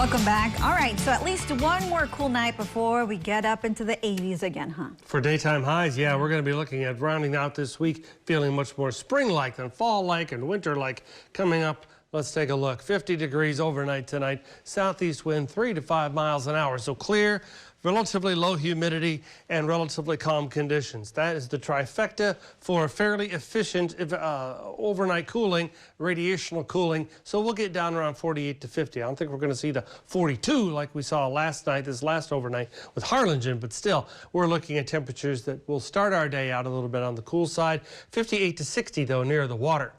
Welcome back. All right, so at least one more cool night before we get up into the 80s again, huh? For daytime highs, yeah, we're going to be looking at rounding out this week, feeling much more spring-like than fall-like and winter-like coming up. Let's take a look. 50 degrees overnight tonight. Southeast wind 3 to 5 miles an hour. So clear, relatively low humidity, and relatively calm conditions. That is the trifecta for fairly efficient overnight cooling, radiational cooling. So we'll get down around 48 to 50. I don't think we're going to see the 42 like we saw last night, this last overnight with Harlingen, but still, we're looking at temperatures that will start our day out a little bit on the cool side. 58 to 60, though, near the water.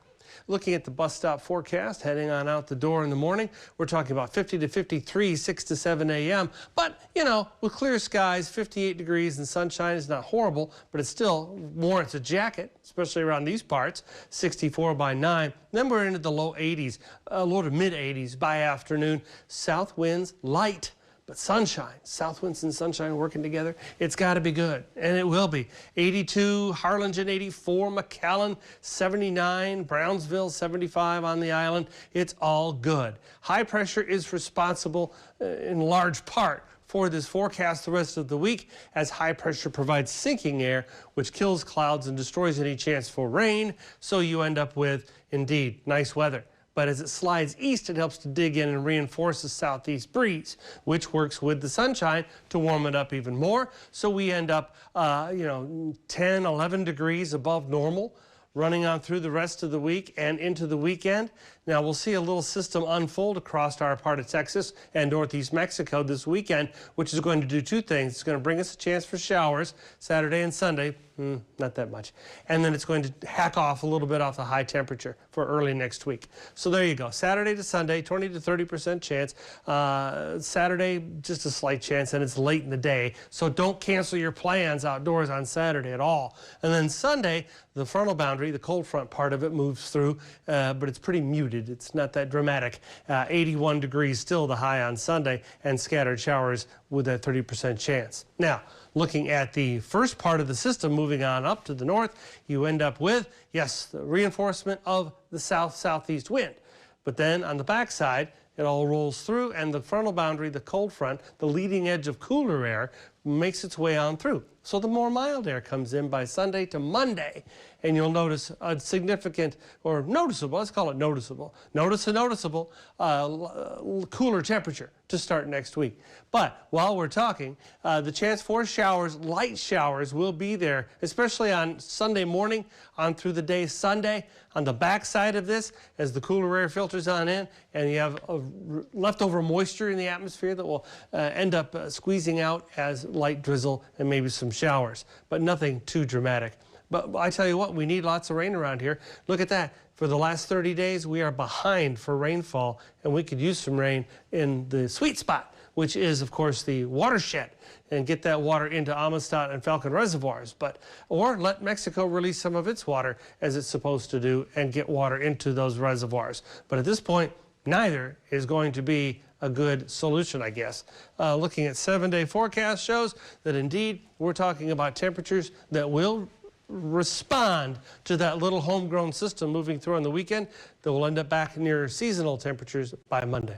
Looking at the bus stop forecast, heading on out the door in the morning, we're talking about 50 to 53, 6 to 7 a.m. But, you know, with clear skies, 58 degrees and sunshine is not horrible, but it still warrants a jacket, especially around these parts. 64 by 9. Then we're into the low 80s, low to mid 80s by afternoon. South winds light. But sunshine, south winds and sunshine working together, it's got to be good, and it will be. 82, Harlingen 84, McAllen 79, Brownsville 75 on the island. It's all good. High pressure is responsible in large part for this forecast the rest of the week, as high pressure provides sinking air, which kills clouds and destroys any chance for rain. So you end up with, indeed, nice weather. But as it slides east, it helps to dig in and reinforce the southeast breeze, which works with the sunshine to warm it up even more. So we end up, 10, 11 degrees above normal, running on through the rest of the week and into the weekend. Now, we'll see a little system unfold across our part of Texas and northeast Mexico this weekend, which is going to do two things. It's going to bring us a chance for showers Saturday and Sunday, not that much. And then it's going to hack off a little bit off the high temperature for early next week. So there you go. Saturday to Sunday, 20 to 30% chance. Saturday, just a slight chance, and it's late in the day. So don't cancel your plans outdoors on Saturday at all. And then Sunday, the frontal boundary, the cold front part of it moves through, but it's pretty muted. It's not that dramatic. 81 degrees still the high on Sunday, and scattered showers with a 30% chance. Now, looking at the first part of the system moving on up to the north, you end up with, yes, the reinforcement of the south-southeast wind. But then on the backside, it all rolls through, and the frontal boundary, the cold front, the leading edge of cooler air, makes its way on through. So the more mild air comes in by Sunday to Monday, and you'll notice a significant, or noticeable, let's call it noticeable, noticeable cooler temperature to start next week. But while we're talking, the chance for showers, light showers, will be there, especially on Sunday morning on through the day Sunday. On the backside of this, as the cooler air filters on in, and you have leftover moisture in the atmosphere that will end up squeezing out as light drizzle and maybe some showers, but nothing too dramatic. But I tell you what, we need lots of rain around here. Look at that. For the last 30 days, we are behind for rainfall, and we could use some rain in the sweet spot, which is, of course, the watershed, and get that water into Amistad and Falcon reservoirs. Or let Mexico release some of its water, as it's supposed to do, and get water into those reservoirs. But at this point, neither is going to be a good solution, I guess. Looking at 7-day forecast shows that indeed we're talking about temperatures that will respond to that little homegrown system moving through on the weekend that will end up back near seasonal temperatures by Monday.